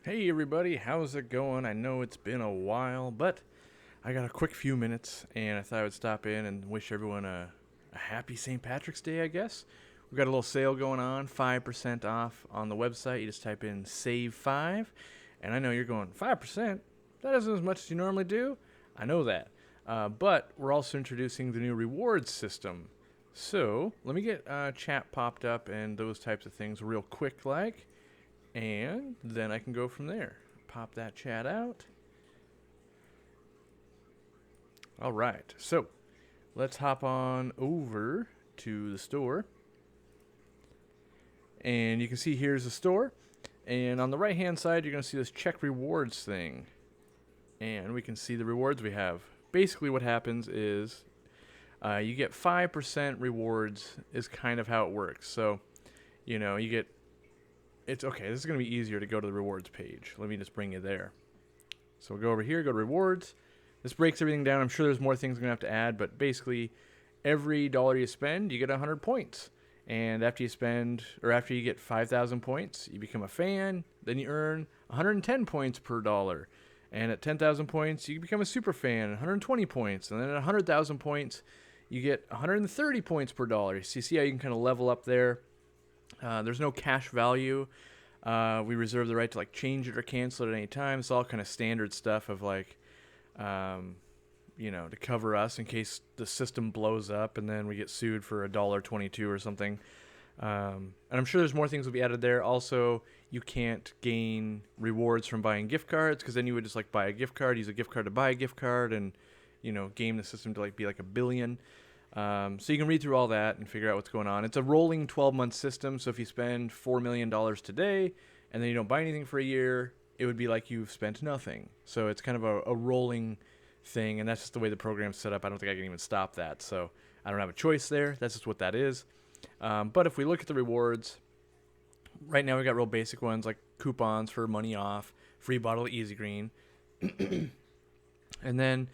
Hey everybody, how's it going? I know it's been a while, but I got a quick few minutes and I thought I would stop in and wish everyone a happy St. Patrick's Day, I guess. We've got a little sale going on, 5% off on the website. You just type in save 5, and I know you're going, 5%? That isn't as much as you normally do. I know that. But we're also introducing the new rewards system. So let me get chat popped up and those types of things real quick like. And then I can go from there. Pop that chat out. All right. So let's hop on over to the store. And you can see here's the store. And on the right hand side, you're going to see this check rewards thing. And we can see the rewards we have. Basically, what happens is you get 5% rewards, is kind of how it works. So, you get. It's okay. This is going to be easier to go to the rewards page. Let me just bring you there. So we'll go over here, go to rewards. This breaks everything down. I'm sure there's more things I'm going to have to add, but basically every dollar you spend, you get 100 points. And after you get 5,000 points, you become a fan. Then you earn 110 points per dollar. And at 10,000 points, you become a super fan, 120 points. And then at 100,000 points, you get 130 points per dollar. So you see how you can kind of level up there. There's no cash value. We reserve the right to change it or cancel it at any time. It's all kind of standard stuff of to cover us in case the system blows up and then we get sued for $1.22 or something. And I'm sure there's more things will be added there. Also, you can't gain rewards from buying gift cards because then you would just buy a gift card, use a gift card to buy a gift card, and game the system to be like a billion. So you can read through all that and figure out what's going on. It's a rolling 12-month system, so if you spend $4 million today and then you don't buy anything for a year, it would be like you've spent nothing. So it's kind of a rolling thing, and that's just the way the program's set up. I don't think I can even stop that, so I don't have a choice there. That's just what that is. But if we look at the rewards, right now we got real basic ones like coupons for money off, free bottle of Easy Green, and then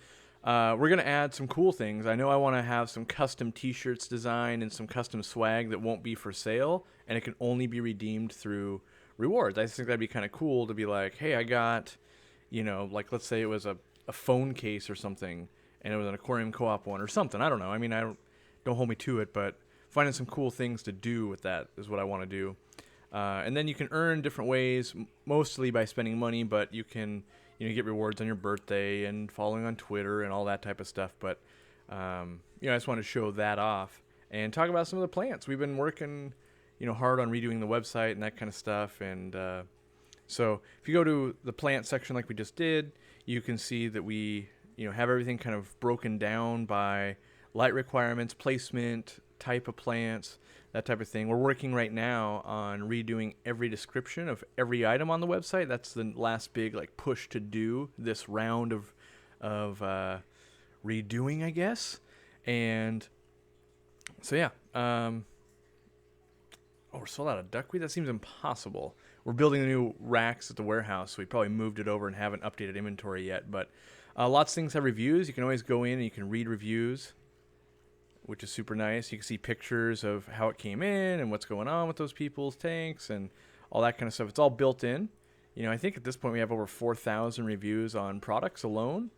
we're going to add some cool things. I know I want to have some custom t-shirts designed and some custom swag that won't be for sale, and it can only be redeemed through rewards. I think that'd be kind of cool to be like, hey, I got, let's say it was a phone case or something, and it was an Aquarium Co-Op one or something. I don't know. I mean, don't hold me to it, but finding some cool things to do with that is what I want to do. And then you can earn different ways, mostly by spending money, but you can get rewards on your birthday and following on Twitter and all that type of stuff. But, I just want to show that off and talk about some of the plants. We've been working, hard on redoing the website and that kind of stuff. And so if you go to the plant section like we just did, you can see that we, have everything kind of broken down by light requirements, placement, type of plants, that type of thing. We're working right now on redoing every description of every item on the website. That's the last big push to do this round of redoing, I guess. And so yeah, we're sold out of duckweed. That seems impossible. We're building the new racks at the warehouse, so we probably moved it over and haven't updated inventory yet. But lots of things have reviews. You can always go in and you can read reviews, which is super nice. You can see pictures of how it came in and what's going on with those people's tanks and all that kind of stuff. It's all built in. I think at this point we have over 4,000 reviews on products alone.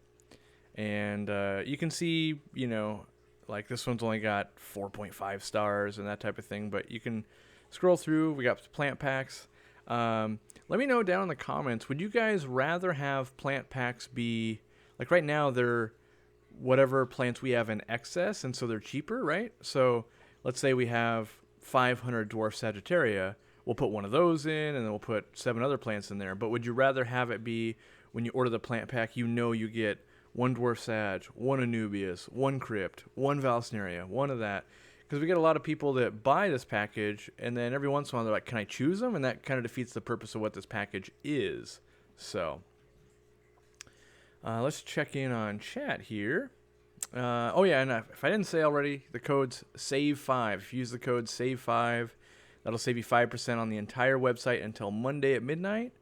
And you can see, this one's only got 4.5 stars and that type of thing. But you can scroll through. We got plant packs. Let me know down in the comments, would you guys rather have plant packs be, right now they're whatever plants we have in excess, and so they're cheaper, right? So let's say we have 500 dwarf Sagittaria, we'll put one of those in, and then we'll put 7 other plants in there. But would you rather have it be, when you order the plant pack, you get 1 dwarf Sag, 1 Anubias, 1 Crypt, 1 Valsneria, 1 of that? Because we get a lot of people that buy this package, and then every once in a while they're like, can I choose them? And that kind of defeats the purpose of what this package is. So let's check in on chat here. And if I didn't say already, the code's SAVE5. If you use the code SAVE5, that'll save you 5% on the entire website until Monday at midnight.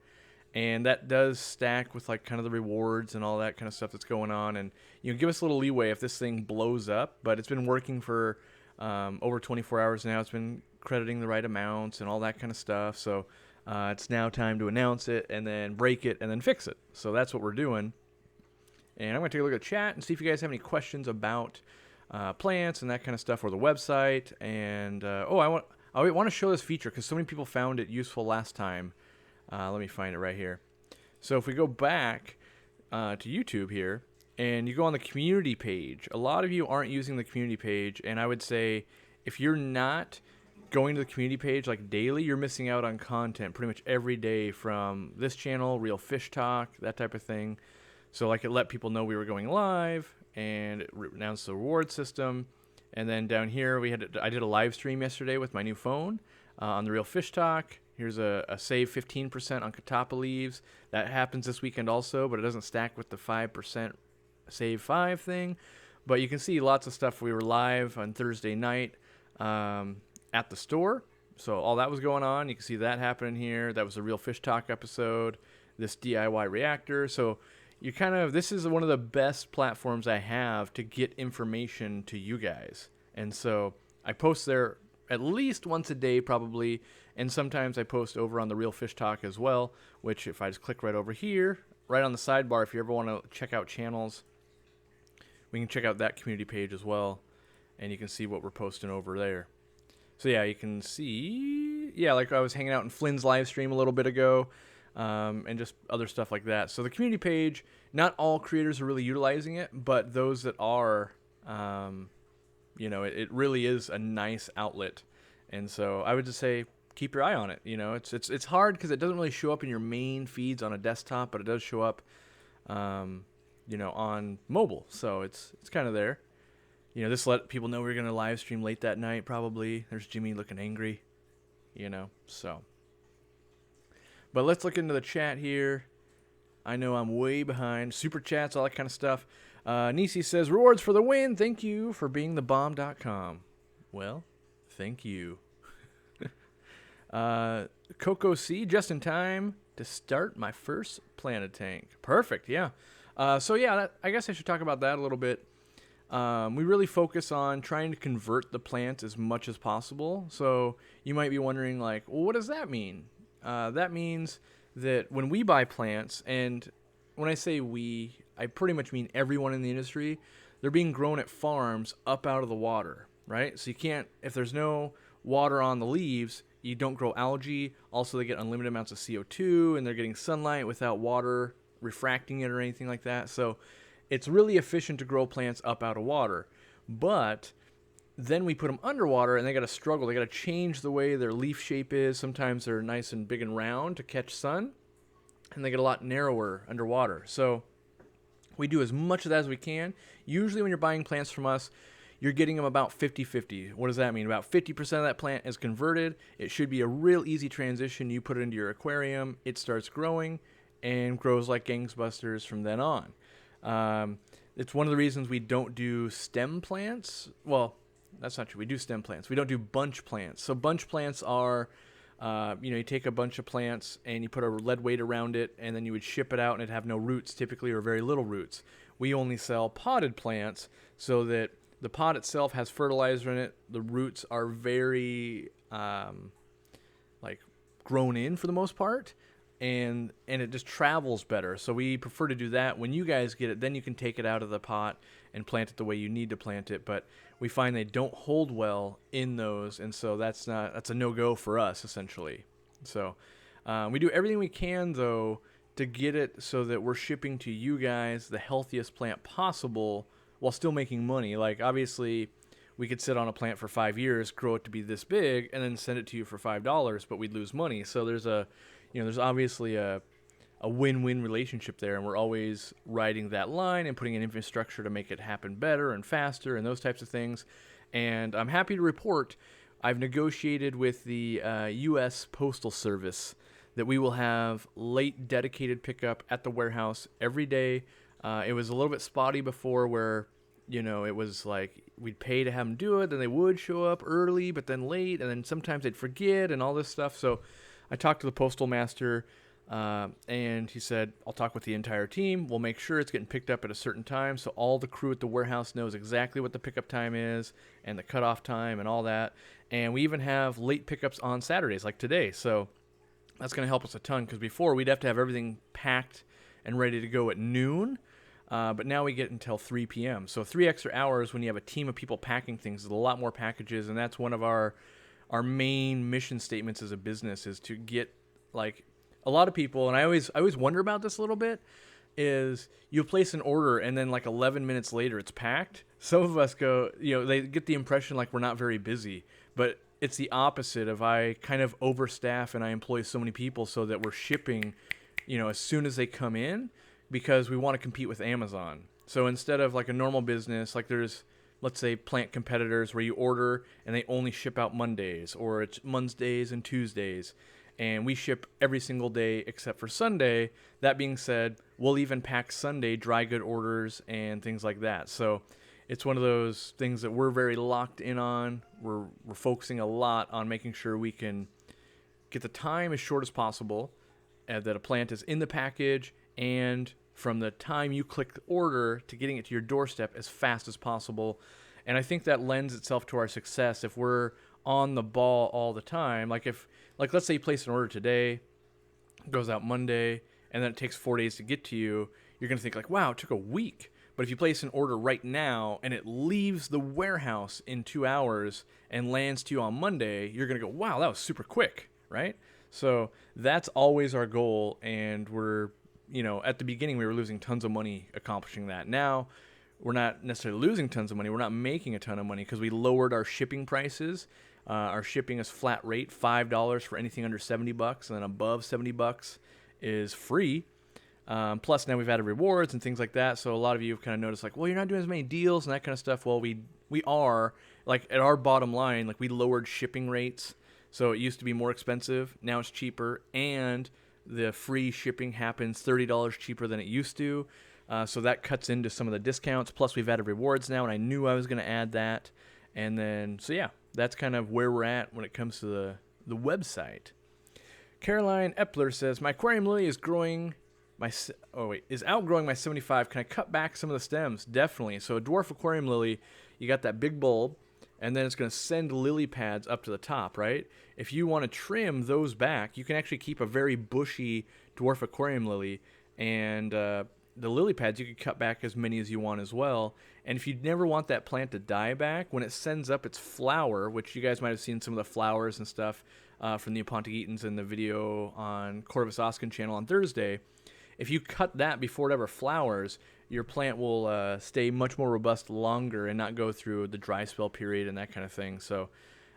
And that does stack with kind of the rewards and all that kind of stuff that's going on. And give us a little leeway if this thing blows up. But it's been working for over 24 hours now. It's been crediting the right amounts and all that kind of stuff. So It's now time to announce it and then break it and then fix it. So that's what we're doing. And I'm going to take a look at chat and see if you guys have any questions about plants and that kind of stuff, or the website. And I want to show this feature because so many people found it useful last time. Let me find it right here. So if we go back to YouTube here and you go on the community page, a lot of you aren't using the community page, and I would say if you're not going to the community page like daily, you're missing out on content pretty much every day from this channel, Real Fish Talk, that type of thing. So like it let people know we were going live, and it announced the reward system. And then down here I did a live stream yesterday with my new phone on the Real Fish Talk. Here's a save 15% on catappa leaves. That happens this weekend also, but it doesn't stack with the 5% save 5 thing. But you can see lots of stuff. We were live on Thursday night at the store. So all that was going on. You can see that happening here. That was a Real Fish Talk episode, this DIY reactor. So this is one of the best platforms I have to get information to you guys. And so I post there at least once a day probably, and sometimes I post over on the Real Fish Talk as well, which if I just click right over here, right on the sidebar, if you ever want to check out channels, we can check out that community page as well, and you can see what we're posting over there. So yeah, you can see, like I was hanging out in Flynn's live stream a little bit ago, and just other stuff like that. So the community page, not all creators are really utilizing it, but those that are, it really is a nice outlet. And so I would just say keep your eye on it. It's hard because it doesn't really show up in your main feeds on a desktop, but it does show up, on mobile. So it's kind of there. This let people know we're going to live stream late that night probably. There's Jimmy looking angry, so. But let's look into the chat here. I know I'm way behind. Super chats, all that kind of stuff. Nisi says, rewards for the win. Thank you for being the bomb.com. Well, thank you. Coco C, just in time to start my first planted tank. Perfect, yeah. I guess I should talk about that a little bit. We really focus on trying to convert the plants as much as possible. So you might be wondering, like, well, what does that mean? That means that when we buy plants, and when I say we, I pretty much mean everyone in the industry, they're being grown at farms up out of the water, right? So you can't, if there's no water on the leaves, you don't grow algae. Also, they get unlimited amounts of CO2, and they're getting sunlight without water refracting it or anything like that. So it's really efficient to grow plants up out of water. But then we put them underwater, and they got to struggle. They got to change the way their leaf shape is. Sometimes they're nice and big and round to catch sun, and they get a lot narrower underwater. So we do as much of that as we can. Usually when you're buying plants from us, you're getting them about 50-50. What does that mean? About 50% of that plant is converted. It should be a real easy transition. You put it into your aquarium, it starts growing, and grows like gangbusters from then on. It's one of the reasons we don't do stem plants. Well, that's not true. We do stem plants. We don't do bunch plants. So bunch plants are, you take a bunch of plants and you put a lead weight around it, and then you would ship it out, and it'd have no roots typically, or very little roots. We only sell potted plants so that the pot itself has fertilizer in it. The roots are very grown in for the most part, and it just travels better. So we prefer to do that. When you guys get it, then you can take it out of the pot and plant it the way you need to plant it. But we find they don't hold well in those, and so that's a no-go for us essentially. So we do everything we can though to get it so that we're shipping to you guys the healthiest plant possible while still making money. Like obviously we could sit on a plant for 5 years, grow it to be this big, and then send it to you for $5, but we'd lose money. So there's obviously a win-win relationship there, and we're always riding that line and putting in infrastructure to make it happen better and faster and those types of things. And I'm happy to report I've negotiated with the U.S. Postal Service that we will have late dedicated pickup at the warehouse every day. It was a little bit spotty before where, it was like we'd pay to have them do it, and they would show up early, but then late, and then sometimes they'd forget and all this stuff. So I talked to the postal master, and he said, I'll talk with the entire team. We'll make sure it's getting picked up at a certain time, so all the crew at the warehouse knows exactly what the pickup time is and the cutoff time and all that. And we even have late pickups on Saturdays like today. So That's going to help us a ton, because before we'd have to have everything packed and ready to go at noon. But now we get until 3 p.m. So 3 extra hours when you have a team of people packing things is a lot more packages, and that's one of our main mission statements as a business, is to get, like, a lot of people, and I always wonder about this a little bit, is you place an order and then like 11 minutes later it's packed. Some of us go, they get the impression like we're not very busy, but it's the opposite of, I kind of overstaff and I employ so many people so that we're shipping, as soon as they come in, because we want to compete with Amazon. So instead of like a normal business, like there's, let's say, plant competitors where you order and they only ship out Mondays, or it's Mondays and Tuesdays, and we ship every single day except for Sunday. That being said, we'll even pack Sunday dry good orders and things like that. So it's one of those things that we're very locked in on. We're focusing a lot on making sure we can get the time as short as possible, that a plant is in the package, and from the time you click the order to getting it to your doorstep as fast as possible. And I think that lends itself to our success if we're on the ball all the time. Like let's say you place an order today, it goes out Monday, and then it takes 4 days to get to you. You're going to think like, wow, it took a week. But if you place an order right now and it leaves the warehouse in 2 hours and lands to you on Monday, you're going to go, wow, that was super quick, right? So that's always our goal, and we're, at the beginning we were losing tons of money accomplishing that. Now we're not necessarily losing tons of money. We're not making a ton of money because we lowered our shipping prices. Our shipping is flat rate, $5 for anything under $70, and then above $70 is free. Plus now we've added rewards and things like that. So a lot of you have kind of noticed like, well, you're not doing as many deals and that kind of stuff. Well, we are, like, at our bottom line, like, we lowered shipping rates. So it used to be more expensive. Now it's cheaper, and the free shipping happens $30 cheaper than it used to. So that cuts into some of the discounts. Plus we've added rewards now, and I knew I was going to add that. And then, so yeah, that's kind of where we're at when it comes to the website. Caroline Epler says, my aquarium lily is outgrowing my 75. Can I cut back some of the stems? Definitely. So a dwarf aquarium lily, you got that big bulb, and then it's going to send lily pads up to the top, right? If you want to trim those back, you can actually keep a very bushy dwarf aquarium lily, and the lily pads, you can cut back as many as you want as well. And if you never want that plant to die back, when it sends up its flower, which you guys might have seen some of the flowers and stuff from the Apontagitans in the video on Corvus Oskin channel on Thursday, if you cut that before it ever flowers, your plant will stay much more robust longer and not go through the dry spell period and that kind of thing. So,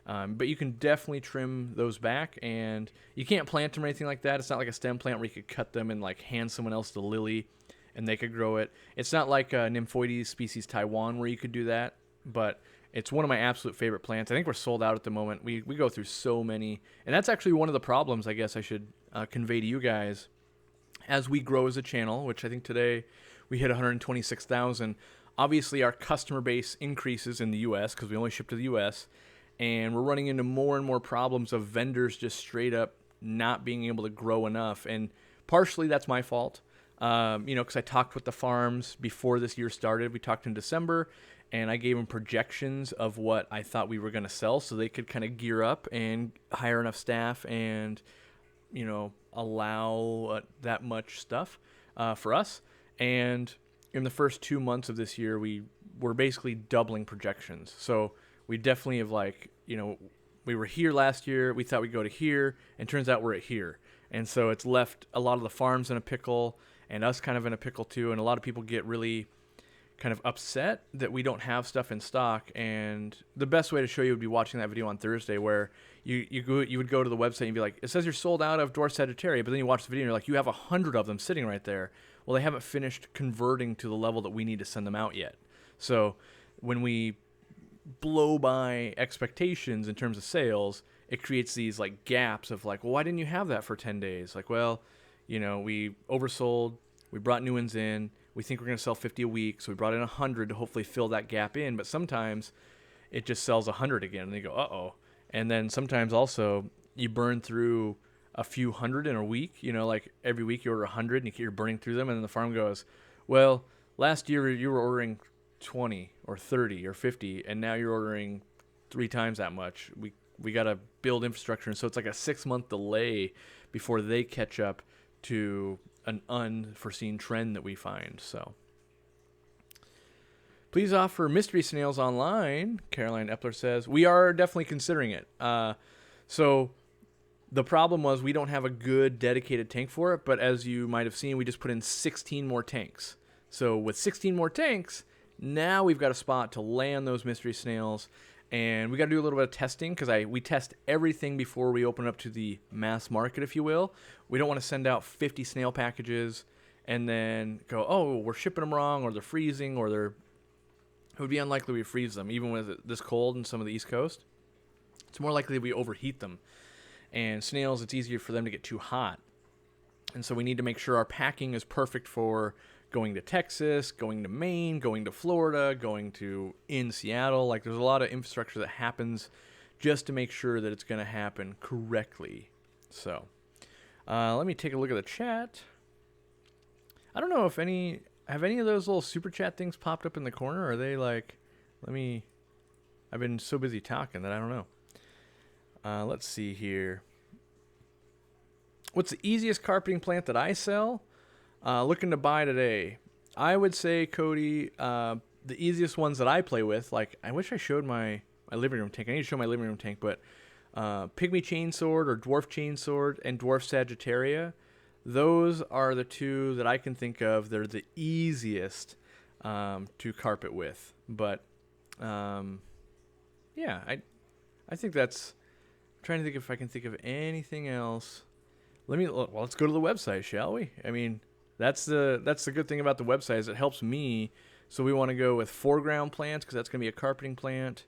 but you can definitely trim those back, and you can't plant them or anything like that. It's not like a stem plant where you could cut them and like hand someone else the lily and they could grow it. It's not like Nymphoides species Taiwan where you could do that, but it's one of my absolute favorite plants. I think we're sold out at the moment. We go through so many, and that's actually one of the problems I guess I should convey to you guys as we grow as a channel, which I think today we hit 126,000. Obviously, our customer base increases in the U.S. because we only ship to the U.S., and we're running into more and more problems of vendors just straight up not being able to grow enough. And partially that's my fault, because I talked with the farms before this year started. We talked in December, and I gave them projections of what I thought we were going to sell so they could kind of gear up and hire enough staff and, allow that much stuff for us. And in the first 2 months of this year, we were basically doubling projections. So we definitely have, like, we were here last year. We thought we'd go to here, and turns out we're at here. And so it's left a lot of the farms in a pickle and us kind of in a pickle too. And a lot of people get really kind of upset that we don't have stuff in stock. And the best way to show you would be watching that video on Thursday, where you would go to the website and be like, it says you're sold out of Dwarf Sagittaria, but then you watch the video and you're like, you have 100 of them sitting right there. Well, they haven't finished converting to the level that we need to send them out yet. So when we blow by expectations in terms of sales, it creates these like gaps of like, well, why didn't you have that for 10 days? Like, well, we oversold, we brought new ones in, we think we're going to sell 50 a week, so we brought in 100 to hopefully fill that gap in, but sometimes it just sells 100 again, and they go, uh-oh. And then sometimes also you burn through a few hundred in a week, like every week you order 100 and you're burning through them, and then the farm goes, well, last year you were ordering 20 or 30 or 50, and now you're ordering 3 times that much. We got to build infrastructure. And so it's like a 6-month delay before they catch up to an unforeseen trend that we find. So please offer mystery snails online, Caroline Epler says. We are definitely considering it. So the problem was we don't have a good dedicated tank for it, but as you might have seen, we just put in 16 more tanks. So with 16 more tanks, now we've got a spot to land those mystery snails, and we got to do a little bit of testing because we test everything before we open up to the mass market, if you will. We don't want to send out 50 snail packages and then go, oh, we're shipping them wrong, or they're freezing, or it would be unlikely we freeze them, even with it this cold in some of the East Coast. It's more likely we overheat them. And snails, it's easier for them to get too hot. And so we need to make sure our packing is perfect for going to Texas, going to Maine, going to Florida, going to in Seattle. Like, there's a lot of infrastructure that happens just to make sure that it's going to happen correctly. So let me take a look at the chat. I don't know if have any of those little super chat things popped up in the corner? Are they like, I've been so busy talking that I don't know. Let's see here. What's the easiest carpeting plant that I sell? Looking to buy today. I would say, Cody, the easiest ones that I play with, like, I wish I showed my living room tank. I need to show my living room tank, but Pygmy Chainsword or Dwarf Chainsword and Dwarf Sagittaria, those are the two that I can think of. They're the easiest to carpet with. But, yeah, I think that's... trying to think if I can think of anything else. Let's go to the website, shall we? I mean, that's the good thing about the website is it helps me. So we want to go with foreground plants because that's going to be a carpeting plant.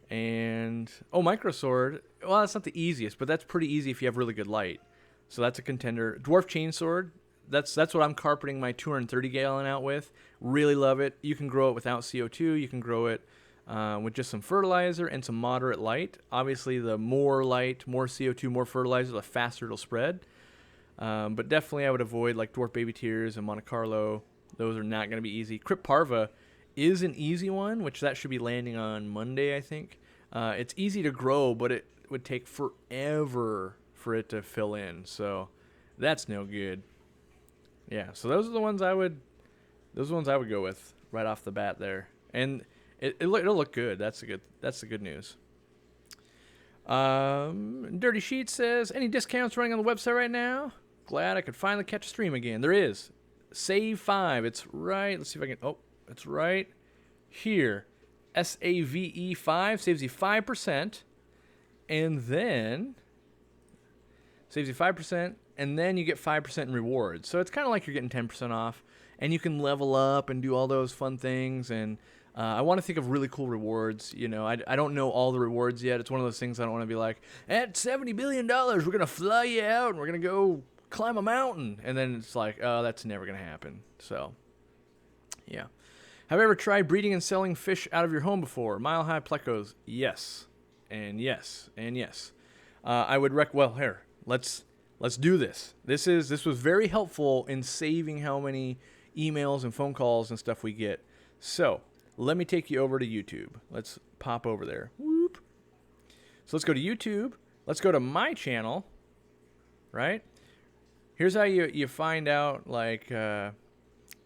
And Microsword. Well, that's not the easiest, but that's pretty easy if you have really good light. So that's a contender. Dwarf Chainsword. That's what I'm carpeting my 230 gallon out with. Really love it. You can grow it without CO2. You can grow it with just some fertilizer and some moderate light. Obviously, the more light, more CO2, more fertilizer, the faster it'll spread. But definitely I would avoid like Dwarf Baby Tears and Monte Carlo. Those are not going to be easy. Crypt Parva is an easy one, which that should be landing on Monday, I think. It's easy to grow, but it would take forever for it to fill in. So that's no good. Yeah, so those are the ones I would go with right off the bat there. And it'll look good. That's the good news. Dirty Sheet says, any discounts running on the website right now? Glad I could finally catch a stream again. There is. Save 5. It's right. Let's see if I can. Oh, it's right here. SAVE 5 saves you 5%, and then saves you 5%, and then you get 5% in rewards. So it's kind of like you're getting 10% off, and you can level up and do all those fun things. And I want to think of really cool rewards. You know, I don't know all the rewards yet. It's one of those things I don't want to be like, at $70 billion, we're going to fly you out, and we're going to go climb a mountain. And then it's like, oh, that's never going to happen. So, yeah. Have you ever tried breeding and selling fish out of your home before? Mile High Plecos, yes. And yes. And yes. I would here, let's do this. This was very helpful in saving how many emails and phone calls and stuff we get. So, let me take you over to YouTube. Let's pop over there. Whoop. So let's go to YouTube. Let's go to my channel, right? Here's how you find out, like,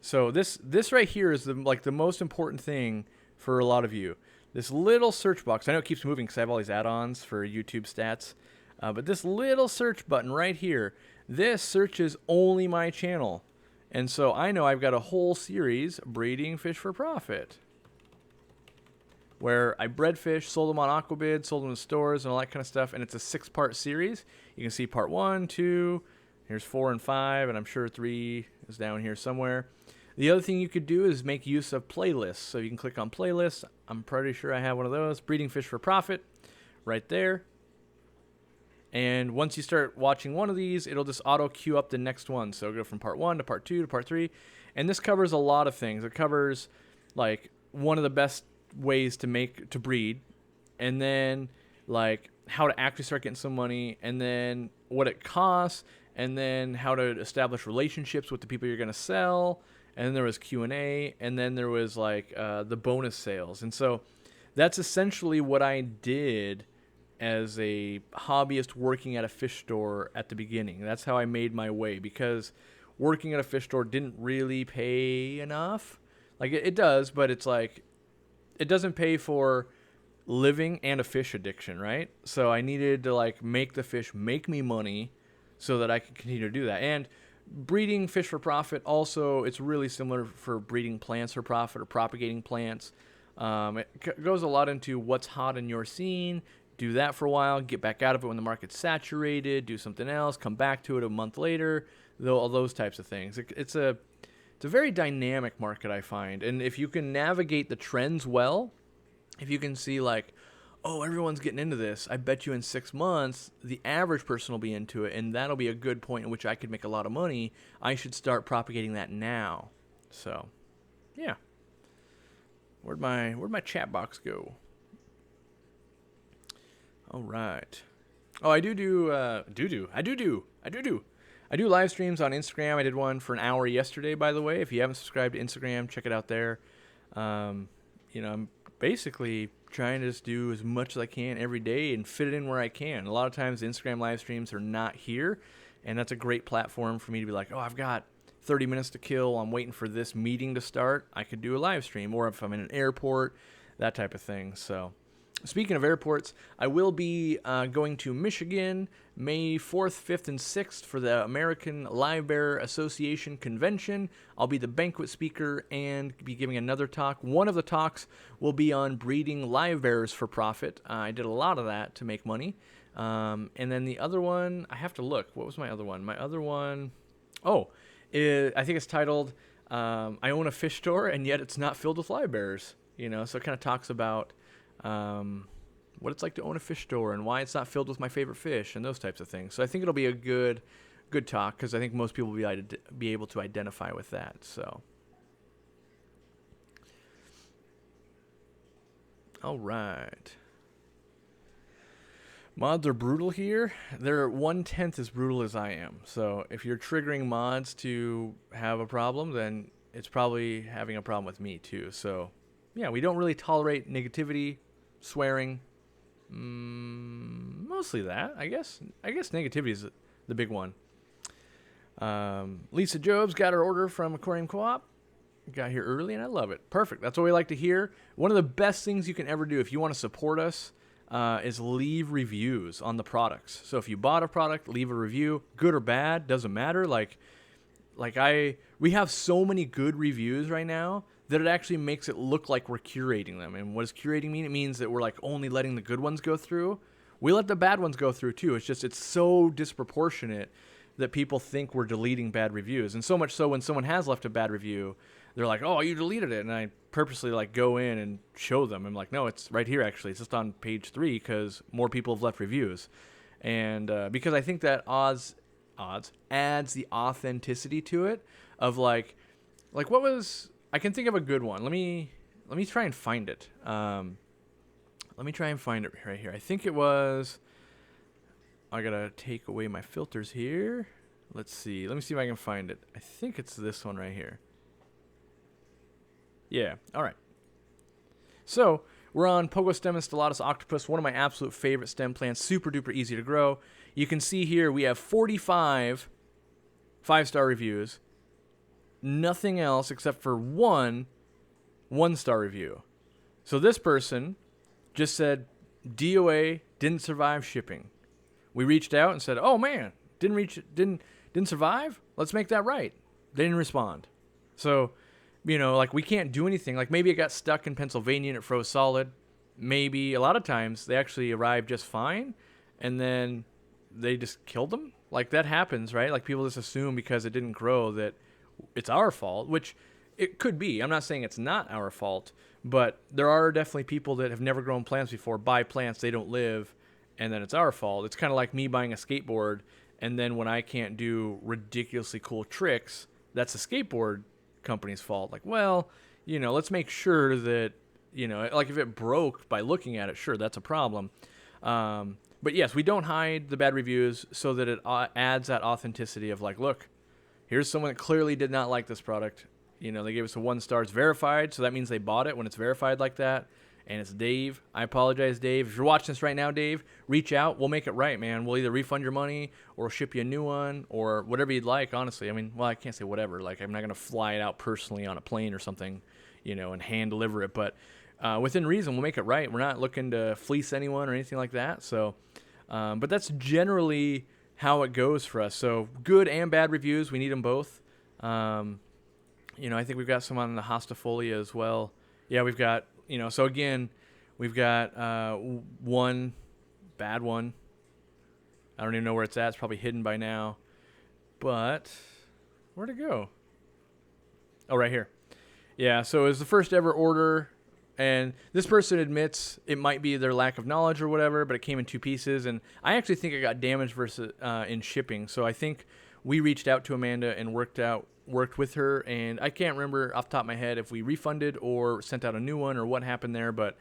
so this right here is the most important thing for a lot of you. This little search box. I know it keeps moving because I have all these add-ons for YouTube stats. But this little search button right here, this searches only my channel. And so I know I've got a whole series, Breeding Fish for Profit, where I bred fish, sold them on Aquabid, sold them in stores, and all that kind of stuff. And it's a 6-part series. You can see part 1, 2, here's 4 and 5, and I'm sure 3 is down here somewhere. The other thing you could do is make use of playlists. So you can click on playlists. I'm pretty sure I have one of those. Breeding Fish for Profit, right there. And once you start watching one of these, it'll just auto queue up the next one. So go from part 1 to part 2 to part 3. And this covers a lot of things. It covers like one of the best ways to breed, and then like how to actually start getting some money, and then what it costs, and then how to establish relationships with the people you're going to sell. And then there was Q&A, and then there was like the bonus sales. And so that's essentially what I did as a hobbyist working at a fish store at the beginning. That's how I made my way, because working at a fish store didn't really pay enough. Like it does, but it's like it doesn't pay for living and a fish addiction, right? So I needed to like make the fish make me money so that I could continue to do that. And breeding fish for profit also, it's really similar for breeding plants for profit or propagating plants. It goes a lot into what's hot in your scene. Do that for a while, get back out of it when the market's saturated, do something else, come back to it a month later, all those types of things. It's a very dynamic market, I find. And if you can navigate the trends well, if you can see like, oh, everyone's getting into this, I bet you in 6 months, the average person will be into it, and that'll be a good point in which I could make a lot of money. I should start propagating that now. So, yeah. Where'd my chat box go? All right. Oh, I do live streams on Instagram. I did one for an hour yesterday, by the way. If you haven't subscribed to Instagram, check it out there. I'm basically trying to just do as much as I can every day and fit it in where I can. A lot of times Instagram live streams are not here, and that's a great platform for me to be like, oh, I've got 30 minutes to kill. I'm waiting for this meeting to start. I could do a live stream, or if I'm in an airport, that type of thing. So speaking of airports, I will be going to Michigan May 4th, 5th, and 6th for the American Live Bearer Association Convention. I'll be the banquet speaker and be giving another talk. One of the talks will be on breeding live bearers for profit. I did a lot of that to make money. And then the other one, I have to look. What was my other one? My other one, I think it's titled, I own a fish store, and yet it's not filled with live bearers. So it kind of talks about what it's like to own a fish store and why it's not filled with my favorite fish and those types of things. So I think it'll be a good talk, because I think most people will be able to identify with that. So, all right. Mods are brutal here. They're 1/10 as brutal as I am. So if you're triggering mods to have a problem, then it's probably having a problem with me too. So yeah, we don't really tolerate negativity, swearing, mostly that, I guess. I guess negativity is the big one. Lisa Jobs got her order from Aquarium Co-Op. Got here early, and I love it. Perfect. That's what we like to hear. One of the best things you can ever do if you want to support us is leave reviews on the products. So if you bought a product, leave a review, good or bad, doesn't matter. We have so many good reviews right now that it actually makes it look like we're curating them. And what does curating mean? It means that we're like only letting the good ones go through. We let the bad ones go through too. It's so disproportionate that people think we're deleting bad reviews. And so much so when someone has left a bad review, they're like, oh, you deleted it. And I purposely go in and show them. I'm like, no, it's right here actually. It's just on page 3 because more people have left reviews. And because I think that odds adds the authenticity to it of like what was... I can think of a good one. Let me try and find it. Let me try and find it right here. I think it was... I gotta take away my filters here. Let's see. Let me see if I can find it. I think it's this one right here. Yeah. All right. So we're on Pogostem stellatus octopus, one of my absolute favorite stem plants. Super duper easy to grow. You can see here we have 45 5-star reviews. Nothing else except for one 1-star review. So this person just said DOA, didn't survive shipping. We reached out and said, "Oh man, didn't survive. Let's make that right." They didn't respond. So, we can't do anything. Like maybe it got stuck in Pennsylvania and it froze solid. Maybe a lot of times they actually arrived just fine, and then they just killed them. Like that happens, right? Like people just assume because it didn't grow that it's our fault, which it could be. I'm not saying it's not our fault, but there are definitely people that have never grown plants before, buy plants they don't live, and then it's our fault. It's kind of like me buying a skateboard, and then when I can't do ridiculously cool tricks, that's the skateboard company's fault. Like, well, let's make sure that, like if it broke by looking at it, sure, that's a problem. But yes, we don't hide the bad reviews so that it adds that authenticity of like, look, here's someone that clearly did not like this product. They gave us a 1 star. It's verified, so that means they bought it when it's verified like that. and it's Dave. I apologize, Dave. If you're watching this right now, Dave, reach out. We'll make it right, man. We'll either refund your money or ship you a new one or whatever you'd like, honestly. I mean, well, I can't say whatever. Like, I'm not going to fly it out personally on a plane or something, and hand deliver it. But within reason, we'll make it right. We're not looking to fleece anyone or anything like that. So, but that's generally how it goes for us. So good and bad reviews. We need them both. I think we've got some on the hostifolia as well. Yeah, we've got, so again, we've got one bad one. I don't even know where it's at. It's probably hidden by now. But where'd it go? Oh, right here. Yeah, so it was the first ever order. And this person admits it might be their lack of knowledge or whatever, but it came in 2 pieces. And I actually think it got damaged versus in shipping. So I think we reached out to Amanda and worked with her. And I can't remember off the top of my head if we refunded or sent out a new one or what happened there. But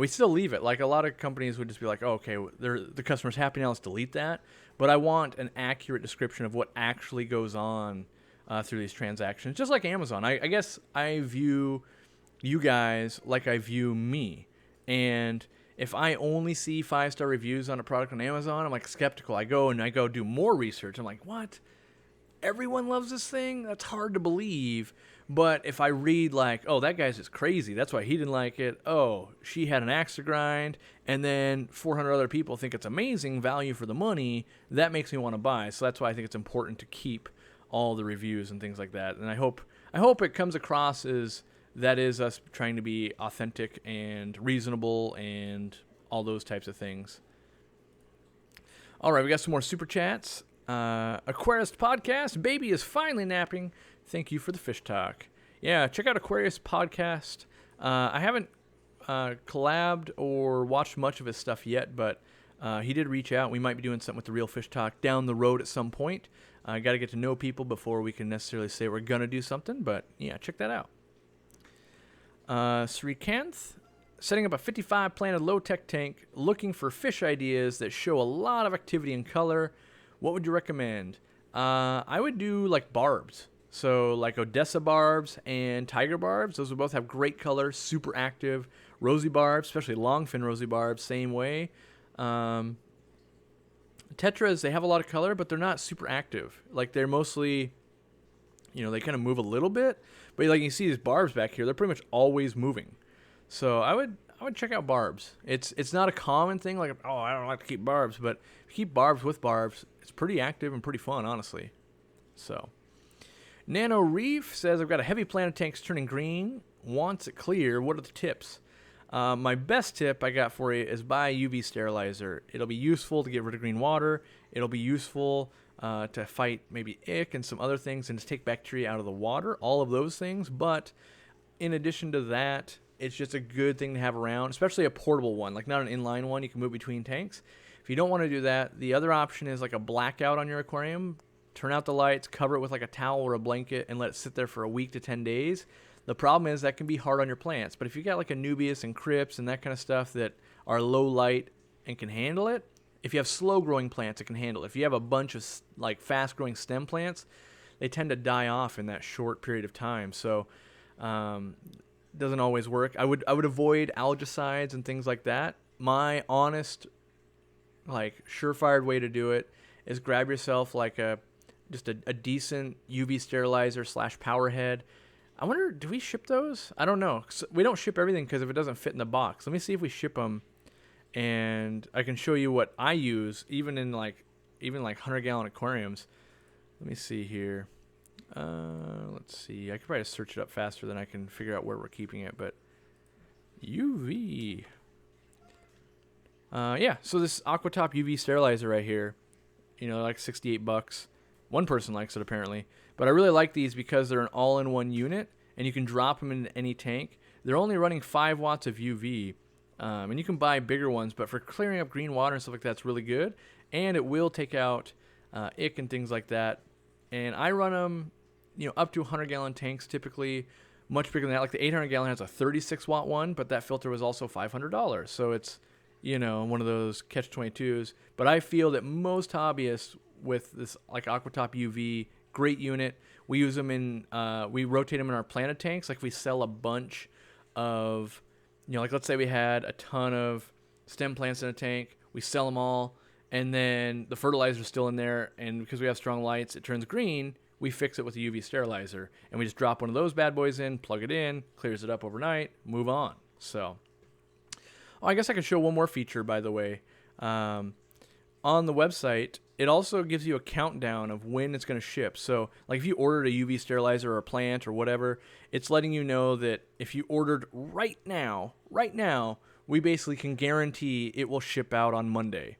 we still leave it. Like, a lot of companies would just be like, oh, okay, the customer's happy now, let's delete that. But I want an accurate description of what actually goes on through these transactions. Just like Amazon. I guess I view you guys like I view me. And if I only see 5-star reviews on a product on Amazon, I'm like skeptical. I go do more research. I'm like, what? Everyone loves this thing? That's hard to believe. But if I read like, oh, that guy's just crazy, that's why he didn't like it. Oh, she had an axe to grind, and then 400 other people think it's amazing value for the money, that makes me want to buy. So that's why I think it's important to keep all the reviews and things like that. And I hope it comes across as that is us trying to be authentic and reasonable and all those types of things. All right, we got some more super chats. Aquarius Podcast, baby is finally napping. Thank you for the fish talk. Yeah, check out Aquarius Podcast. I haven't collabed or watched much of his stuff yet, but he did reach out. We might be doing something with the Real Fish Talk down the road at some point. I got to get to know people before we can necessarily say we're going to do something, but yeah, check that out. Srikanth, setting up a 55 planted low-tech tank, looking for fish ideas that show a lot of activity and color. What would you recommend? I would do like barbs. So like Odessa barbs and tiger barbs. Those would both have great color, super active. Rosy barbs, especially longfin rosy barbs, same way. Tetras, they have a lot of color, but they're not super active. Like, they're mostly, they kind of move a little bit. But like you see these barbs back here, they're pretty much always moving. So I would check out barbs. It's not a common thing, like, oh, I don't like to keep barbs. But if you keep barbs with barbs, it's pretty active and pretty fun, honestly. So Nano Reef says, I've got a heavy planted tanks turning green. Wants it clear. What are the tips? My best tip I got for you is buy a UV sterilizer. It'll be useful to get rid of green water. It'll be useful to fight maybe ick and some other things and just take bacteria out of the water, all of those things. But in addition to that, it's just a good thing to have around, especially a portable one, like not an inline one you can move between tanks. If you don't want to do that, the other option is like a blackout on your aquarium. Turn out the lights, cover it with like a towel or a blanket, and let it sit there for a week to 10 days. The problem is that can be hard on your plants. But if you got like Anubias and Crypts and that kind of stuff that are low light and can handle it, if you have slow growing plants, it can handle it. If you have a bunch of like fast growing stem plants, they tend to die off in that short period of time. So doesn't always work. I would avoid algicides and things like that. My honest, like, surefire way to do it is grab yourself like a decent UV sterilizer / power head. I wonder, do we ship those? I don't know. We don't ship everything because if it doesn't fit in the box. Let me see if we ship them, and I can show you what I use, even like 100-gallon aquariums. Let me see here. Let's see. I could probably search it up faster than I can figure out where we're keeping it, but UV. Yeah, so this Aquatop UV sterilizer right here, like $68. One person likes it apparently, but I really like these because they're an all-in-one unit, and you can drop them into any tank. They're only running 5 watts of UV, and you can buy bigger ones, but for clearing up green water and stuff like that, it's really good, and it will take out ick and things like that. And I run them, up to 100-gallon tanks typically, much bigger than that. Like the 800-gallon has a 36-watt one, but that filter was also $500, so it's one of those catch-22s. But I feel that most hobbyists with this like Aquatop UV, great unit. We use them we rotate them in our planted tanks. Like we sell a bunch of like let's say we had a ton of stem plants in a tank, we sell them all, and then the fertilizer's still in there, and because we have strong lights, it turns green. We fix it with a UV sterilizer, and we just drop one of those bad boys in, plug it in, clears it up overnight, move on. So, I guess I could show one more feature, by the way. On the website, it also gives you a countdown of when it's going to ship. So, like if you ordered a UV sterilizer or a plant or whatever, it's letting you know that if you ordered right now, we basically can guarantee it will ship out on Monday.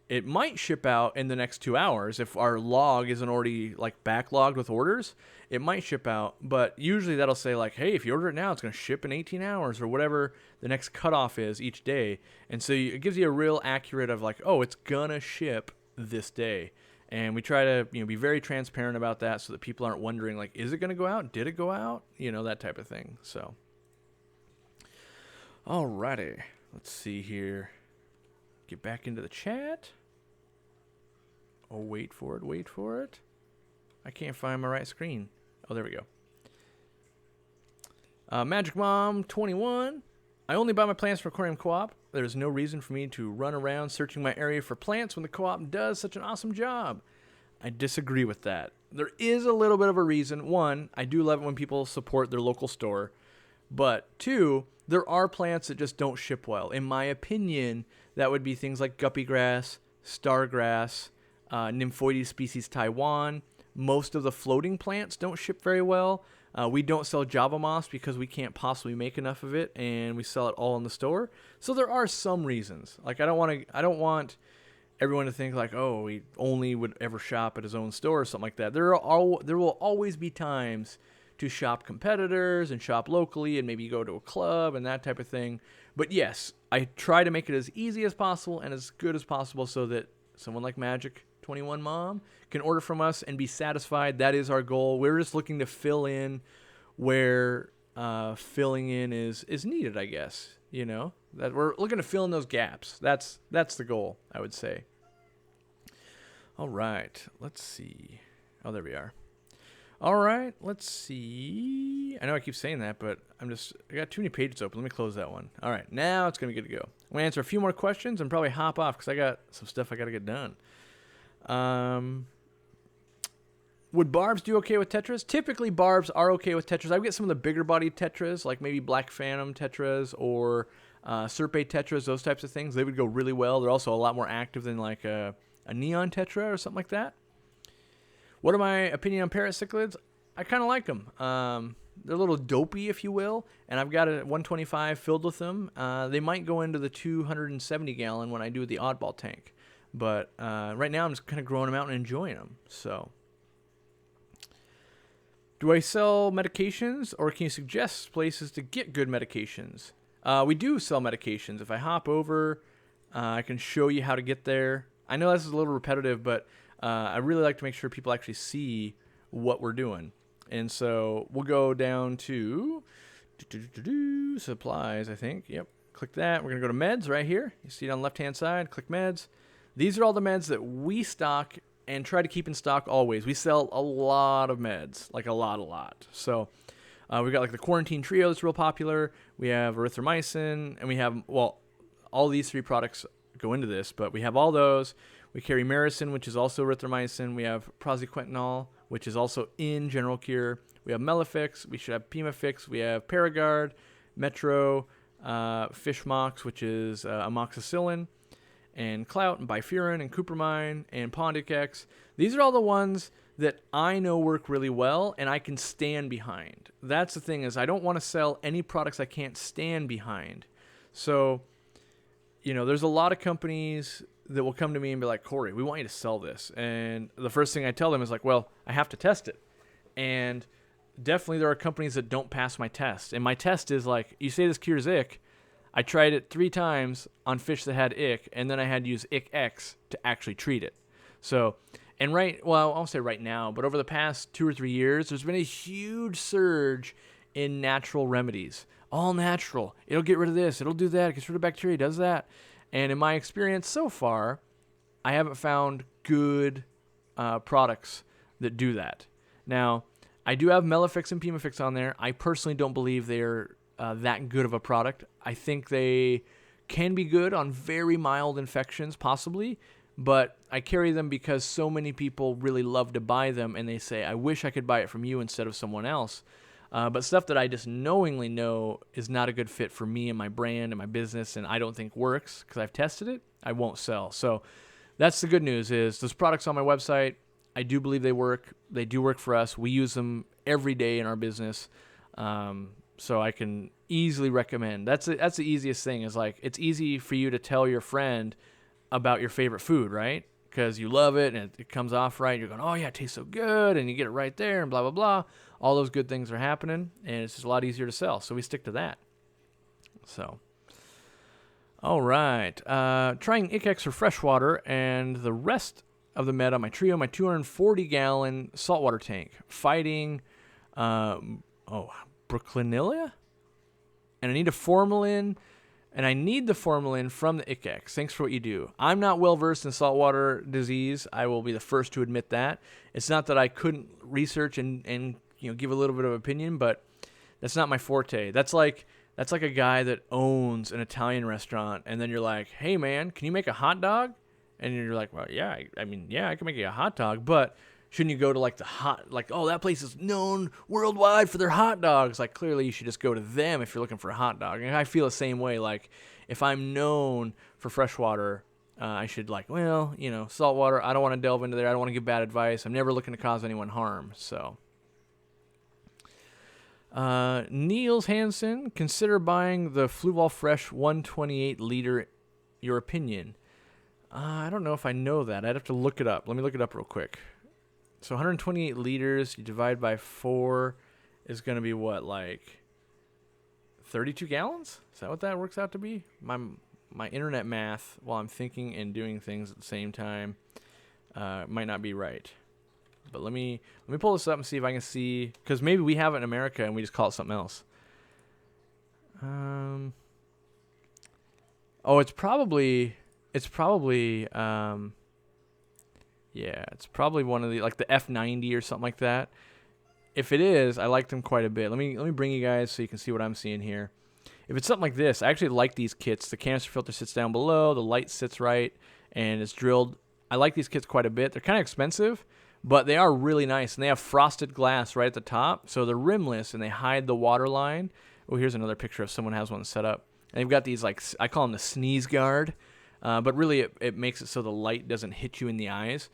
It might ship out in the next 2 hours if our log isn't already like backlogged with orders. It might ship out, but usually that'll say like, hey, if you order it now, it's going to ship in 18 hours or whatever the next cutoff is each day. And so it gives you a real accurate of like, oh, it's going to ship this day. And we try to be very transparent about that so that people aren't wondering like, is it going to go out? Did it go out? That type of thing. So, alrighty, let's see here. Get back into the chat. Oh, wait for it. I can't find my right screen. Oh, there we go. Magic Mom 21. I only buy my plants from Aquarium Co-Op. There's no reason for me to run around searching my area for plants when the co-op does such an awesome job. I disagree with that. There is a little bit of a reason. One, I do love it when people support their local store. But two, there are plants that just don't ship well. In my opinion, that would be things like guppy grass, stargrass, Nymphoides species Taiwan. Most of the floating plants don't ship very well. We don't sell Java moss because we can't possibly make enough of it, and we sell it all in the store. So there are some reasons. Like I don't want everyone to think like, oh, he only would ever shop at his own store or something like that. There will always be times to shop competitors and shop locally and maybe go to a club and that type of thing. But yes, I try to make it as easy as possible and as good as possible so that someone like Magic 21 Mom can order from us and be satisfied. That is our goal. We're just looking to fill in where filling in is needed, I guess. That we're looking to fill in those gaps. That's the goal, I would say. All right, let's see. Oh, there we are. All right, let's see. I know I keep saying that, but I got too many pages open. Let me close that one. All right, now it's going to be good to go. I'm going to answer a few more questions and probably hop off because I got some stuff I got to get done. Would barbs do okay with tetras? Typically, barbs are okay with tetras. I would get some of the bigger bodied tetras, like maybe Black Phantom tetras or Serpe tetras, those types of things. They would go really well. They're also a lot more active than like a neon tetra or something like that. What are my opinion on parrot cichlids? I kind of like them. They're a little dopey, if you will, and I've got a 125 filled with them. They might go into the 270 gallon when I do the oddball tank, but right now I'm just kind of growing them out and enjoying them. So, do I sell medications, or can you suggest places to get good medications? We do sell medications. If I hop over, I can show you how to get there. I know this is a little repetitive, but I really like to make sure people actually see what we're doing. And so we'll go down to supplies, I think. Yep. Click that. We're going to go to meds right here. You see it on the left-hand side. Click meds. These are all the meds that we stock and try to keep in stock always. We sell a lot of meds, like a lot. So we've got like the quarantine trio that's real popular. We have erythromycin, and we have, all these three products go into this, but we have all those. We carry Maricin, which is also erythromycin. We have praziquantel, which is also in General Cure. We have Melifix. We should have Pimafix. We have Paragard, Metro, Fishmox, which is amoxicillin, and Clout, and Bifurin, and Cupramine, and Pondic-X. These are all the ones that I know work really well and I can stand behind. That's the thing, is I don't want to sell any products I can't stand behind. So, there's a lot of companies that will come to me and be like, Corey, we want you to sell this. And the first thing I tell them is like, well, I have to test it. And definitely there are companies that don't pass my test. And my test is like, you say this cures ick. I tried it 3 times on fish that had ick, and then I had to use ick-X to actually treat it. So, and I won't say right now, but over the past 2 or 3 years, there's been a huge surge in natural remedies. All natural. It'll get rid of this. It'll do that. It gets rid of bacteria. Does that. And in my experience so far, I haven't found good products that do that. Now, I do have Melifix and Pimafix on there. I personally don't believe they're that good of a product. I think they can be good on very mild infections, possibly, but I carry them because so many people really love to buy them, and they say, I wish I could buy it from you instead of someone else. But stuff that I just knowingly know is not a good fit for me and my brand and my business, and I don't think works because I've tested it, I won't sell. So that's the good news is those products on my website, I do believe they work. They do work for us. We use them every day in our business. So I can easily recommend. That's the easiest thing is like it's easy for you to tell your friend about your favorite food, right? Because you love it and it comes off right. You're going, oh yeah, it tastes so good, and you get it right there, and blah blah blah. All those good things are happening, and it's just a lot easier to sell. So we stick to that. So, all right, trying ICX for freshwater and the rest of the meta, my trio, my 240-gallon saltwater tank, fighting, Brooklynilia? And I need a formalin, and I need the formalin from the ICX. Thanks for what you do. I'm not well-versed in saltwater disease. I will be the first to admit that. It's not that I couldn't research and give a little bit of opinion, but that's not my forte. That's like a guy that owns an Italian restaurant, and then you're like, hey, man, can you make a hot dog? And you're like, well, yeah, I can make you a hot dog, but shouldn't you go to that place is known worldwide for their hot dogs? Like, clearly you should just go to them if you're looking for a hot dog. And I feel the same way. Like, if I'm known for freshwater, I should saltwater, I don't want to delve into there. I don't want to give bad advice. I'm never looking to cause anyone harm, so. Niels Hansen, consider buying the Fluval Fresh 128 liter. Your opinion? I don't know if I know that. I'd have to look it up. Let me look it up real quick. So 128 liters, you divide by 4 is going to be what, like 32 gallons? Is that what that works out to be? My internet math while I'm thinking and doing things at the same time might not be right. But let me pull this up and see if I can see, because maybe we have it in America and we just call it something else. It's probably it's probably one of the, like the F90 or something like that. If it is, I like them quite a bit. Let me bring you guys so you can see what I'm seeing here. If it's something like this, I actually like these kits. The canister filter sits down below, the light sits right, and it's drilled. I like these kits quite a bit. They're kind of expensive, but they are really nice, and they have frosted glass right at the top, so they're rimless, and they hide the water line. Oh, here's another picture of someone has one set up. And they've got these, like, I call them the sneeze guard, but really it makes it so the light doesn't hit you in the eyes.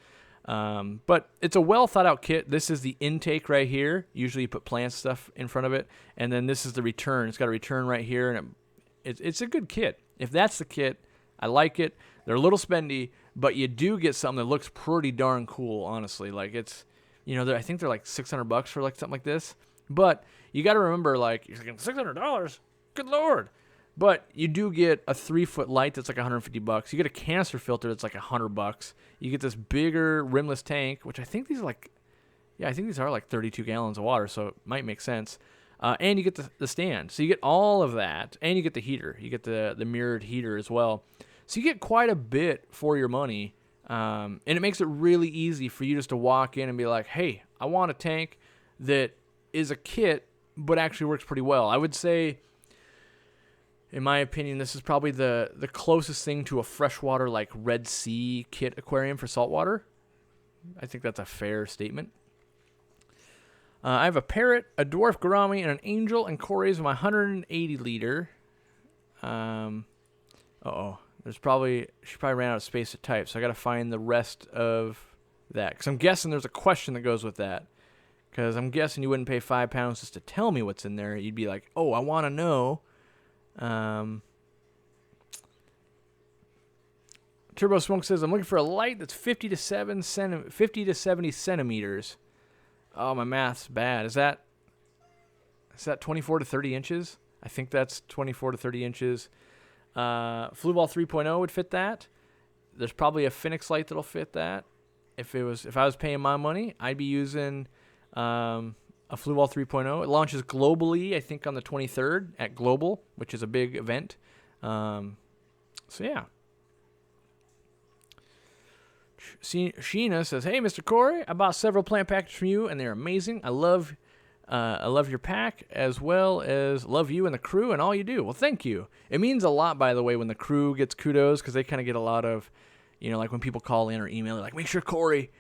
But it's a well thought out kit. This is the intake right here. Usually you put plant stuff in front of it, and then this is the return. It's got a return right here, and it's a good kit. If that's the kit, I like it. They're a little spendy, but you do get something that looks pretty darn cool, honestly. Like, it's, I think they're like $600 for like something like this. But you got to remember, like, you're thinking $600? Good Lord. But you do get a 3-foot light that's like $150. You get a canister filter that's like $100. You get this bigger rimless tank, which I think these are like, I think these are like 32 gallons of water, so it might make sense. And you get the stand. So you get all of that, and you get the heater. You get the mirrored heater as well. So you get quite a bit for your money, and it makes it really easy for you just to walk in and be like, hey, I want a tank that is a kit but actually works pretty well. I would say, in my opinion, this is probably the closest thing to a freshwater, like Red Sea kit aquarium for saltwater. I think that's a fair statement. I have a parrot, a dwarf gourami, and an angel and cories with my 180 liter. Should probably ran out of space to type, so I got to find the rest of that. Because I'm guessing there's a question that goes with that. Because I'm guessing you wouldn't pay £5 just to tell me what's in there. You'd be like, oh, I want to know. Turbo Smoke says, I'm looking for a light that's 50 to 70 centimeters. Oh, my math's bad. Is that 24 to 30 inches? I think that's 24 to 30 inches. Fluval 3.0 would fit that. There's probably a Phoenix light that'll fit that. If I was paying my money, I'd be using a Fluval 3.0. It launches globally, I think, on the 23rd at Global, which is a big event. So yeah. Sheena says, hey, Mr. Corey, I bought several plant packages from you, and they're amazing. I love I love your pack as well as love you and the crew and all you do. Well, thank you. It means a lot, by the way, when the crew gets kudos because they kind of get a lot of, like when people call in or email, they're like, make sure Corey,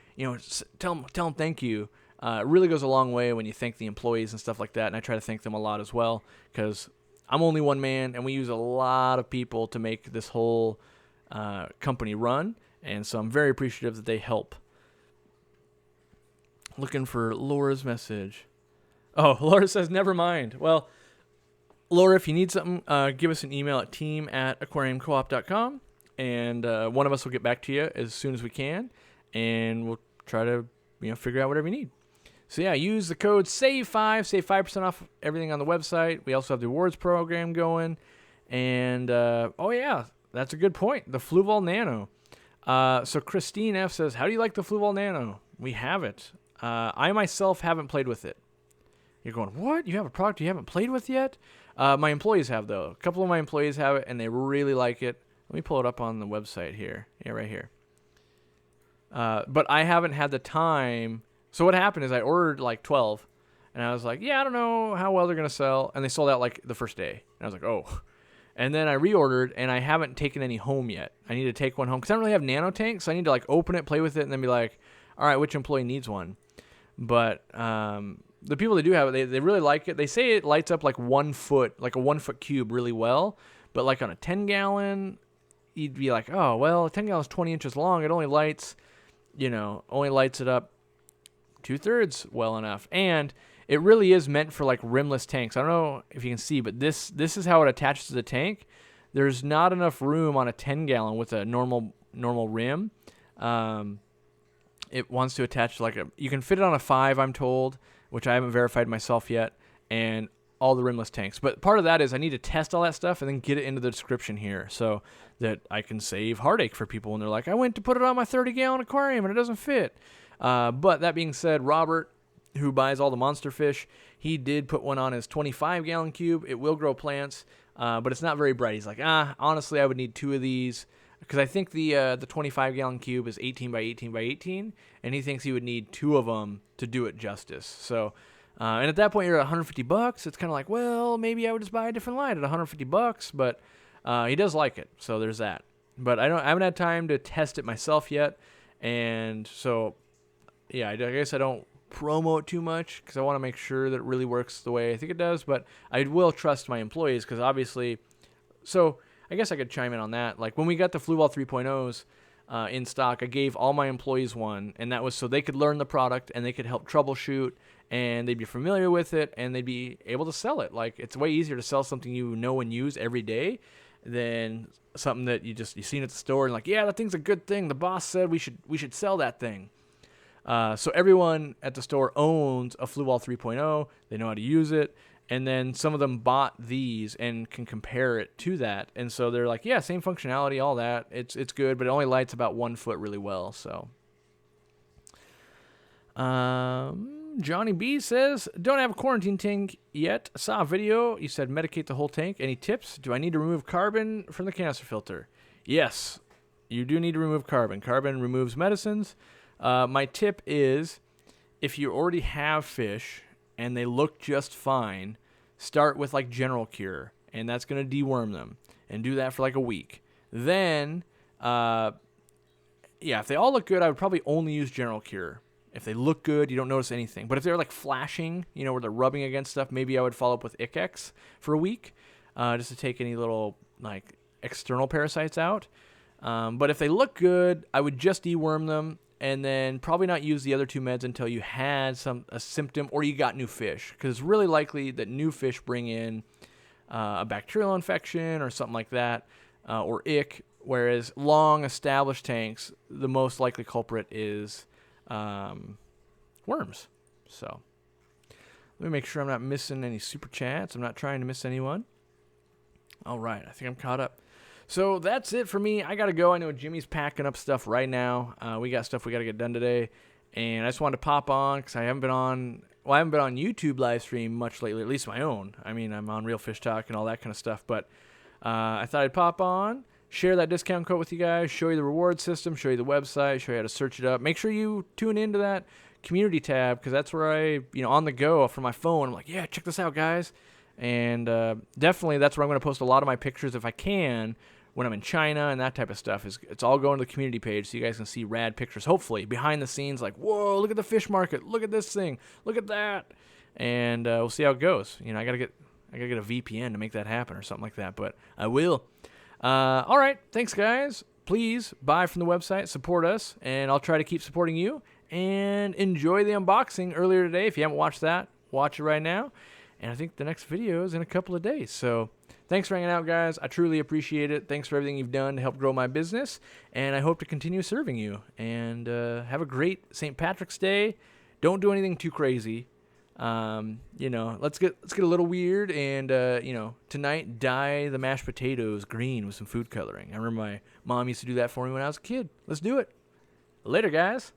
tell them thank you. It really goes a long way when you thank the employees and stuff like that, and I try to thank them a lot as well because I'm only one man, and we use a lot of people to make this whole company run, and so I'm very appreciative that they help. Looking for Laura's message. Oh, Laura says, never mind. Well, Laura, if you need something, give us an email at team@aquariumcoop.com, and one of us will get back to you as soon as we can, and we'll try to figure out whatever you need. So yeah, use the code SAVE5, save 5% off everything on the website. We also have the rewards program going, and oh yeah, that's a good point. The Fluval Nano. So Christine F says, how do you like the Fluval Nano? We have it. I myself haven't played with it. You're going, what? You have a product you haven't played with yet? My employees have, though. A couple of my employees have it, and they really like it. Let me pull it up on the website here. Yeah, right here. But I haven't had the time. So what happened is I ordered like 12, and I was like, yeah, I don't know how well they're going to sell. And they sold out like the first day. And I was like, oh. And then I reordered, and I haven't taken any home yet. I need to take one home because I don't really have nano tanks. So I need to like open it, play with it, and then be like, all right, which employee needs one? But the people that do have it, they really like it. They say it lights up like 1 foot, like a 1 foot cube really well. But like on a 10-gallon, you'd be like, oh, well, a 10 gallon is 20 inches long. It only lights it up 2/3 well enough. And it really is meant for like rimless tanks. I don't know if you can see, but this is how it attaches to the tank. There's not enough room on a 10 gallon with a normal rim. It wants to attach to you can fit it on a 5, I'm told, which I haven't verified myself yet, and all the rimless tanks. But part of that is I need to test all that stuff and then get it into the description here so that I can save heartache for people when they're like, I went to put it on my 30-gallon aquarium and it doesn't fit. But that being said, Robert, who buys all the monster fish, he did put one on his 25-gallon cube. It will grow plants, but it's not very bright. He's like, honestly, I would need 2 of these. Because I think the 25-gallon cube is 18 by 18 by 18, and he thinks he would need 2 of them to do it justice. So, and at that point, you're at $150. It's kind of like, well, maybe I would just buy a different light at $150. But he does like it, so there's that. But I haven't had time to test it myself yet, and so yeah, I guess I don't promo it too much because I want to make sure that it really works the way I think it does. But I will trust my employees because obviously, so. I guess I could chime in on that. Like when we got the Fluval 3.0s in stock, I gave all my employees one, and that was so they could learn the product and they could help troubleshoot and they'd be familiar with it and they'd be able to sell it. Like it's way easier to sell something you know and use every day than something that you seen at the store and like, yeah, that thing's a good thing. The boss said we should sell that thing. So everyone at the store owns a Fluval 3.0. They know how to use it. And then some of them bought these and can compare it to that. And so they're like, yeah, same functionality, all that. It's good, but it only lights about 1 foot really well. So Johnny B says, don't have a quarantine tank yet. I saw a video. You said medicate the whole tank. Any tips? Do I need to remove carbon from the canister filter? Yes, you do need to remove carbon. Carbon removes medicines. My tip is if you already have fish and they look just fine, start with like General Cure, and that's going to deworm them, and do that for like a week. Then, if they all look good, I would probably only use General Cure. If they look good, you don't notice anything. But if they're like flashing, where they're rubbing against stuff, maybe I would follow up with Icex for a week, just to take any little like external parasites out. But if they look good, I would just deworm them. And then probably not use the other 2 meds until you had a symptom or you got new fish. Because it's really likely that new fish bring in a bacterial infection or something like that, or ick. Whereas long established tanks, the most likely culprit is worms. So let me make sure I'm not missing any super chats. I'm not trying to miss anyone. All right, I think I'm caught up. So that's it for me. I got to go. I know Jimmy's packing up stuff right now. We got stuff we got to get done today. And I just wanted to pop on because I haven't been on YouTube live stream much lately, at least my own. I mean, I'm on Real Fish Talk and all that kind of stuff. But I thought I'd pop on, share that discount code with you guys, show you the reward system, show you the website, show you how to search it up. Make sure you tune into that community tab, because that's where I, on the go from my phone, I'm like, yeah, check this out, guys. And definitely that's where I'm going to post a lot of my pictures if I can when I'm in China and that type of stuff. It's all going to the community page so you guys can see rad pictures, hopefully, behind the scenes, like, whoa, look at the fish market. Look at this thing. Look at that. And we'll see how it goes. I got to get a VPN to make that happen or something like that, but I will. All right. Thanks, guys. Please buy from the website, support us, and I'll try to keep supporting you. And enjoy the unboxing earlier today. If you haven't watched that, watch it right now. And I think the next video is in a couple of days. So thanks for hanging out, guys. I truly appreciate it. Thanks for everything you've done to help grow my business. And I hope to continue serving you. And have a great St. Patrick's Day. Don't do anything too crazy. Let's get a little weird. And, tonight, dye the mashed potatoes green with some food coloring. I remember my mom used to do that for me when I was a kid. Let's do it. Later, guys.